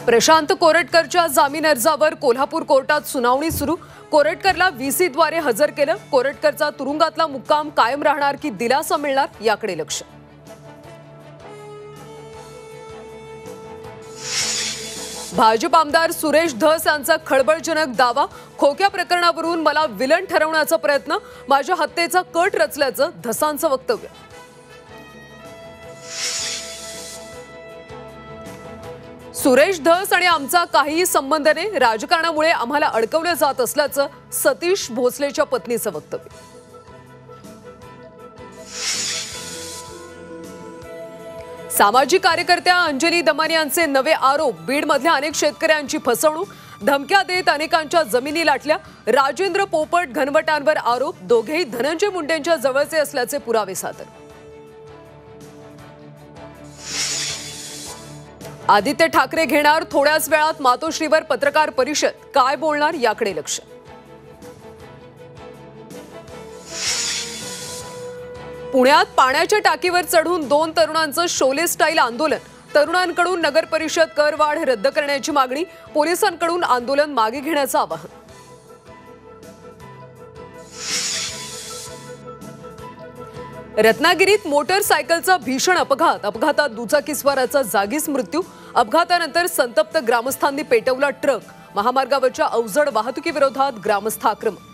प्रशांत कोरटकरच्या जामीन अर्जावर कोल्हापूर कोर्टात सुनावणी सुरू। कोरटकरला व्हीसी द्वारे हजर केलं। कोरटकरचा तुरुंगातला मुक्काम कायम राहणार की दिलासा मिळणार याकडे लक्ष। भाजप आमदार सुरेश धस यांचा खळबळजनक दावा। खोक्या प्रकरणावरून मला विलन ठरवण्याचा प्रयत्न, माझ्या हत्येचा कट रचल्याचं धसांचं वक्तव्य। सुरेश धस आणि आमचा काहीही संबंध नाही, राजकारणामुळे आम्हाला अडकवलं जात असल्याचं सतीश भोसलेच्या पत्नीचं वक्तव्य। सामाजिक कार्यकर्त्या अंजली दमानी यांचे नवे आरोप। बीडमधल्या अनेक शेतकऱ्यांची फसवणूक, धमक्या देत अनेकांच्या जमिनी लाटल्या। राजेंद्र पोपट घनवटांवर आरोप, दोघेही धनंजय मुंडेंच्या जवळचे असल्याचे पुरावे सादर। आदित्य ठाकरे घेणार थोड्याच वेळात मातोश्रीवर पत्रकार परिषद, काय बोलणार याकडे लक्ष। पुण्यात पाण्याच्या टाकीवर चढून 2 तरुणांचं शोले स्टाईल आंदोलन। तरुणांकडून नगर परिषद करवाढ रद्द करण्याची मागणी, पोलिसांकडून आंदोलन मागे घेण्याचं आवाहन। रत्नागिरीत मोटरसायकलचा भीषण अपघात, अपघातात दुचाकीस्वाराचा जागीच मृत्यू। अपघातानंतर संतप्त ग्रामस्थांनी पेटवला ट्रक, महामार्गावरच्या अवजड वाहतुकीविरोधात ग्रामस्थ आक्रमक।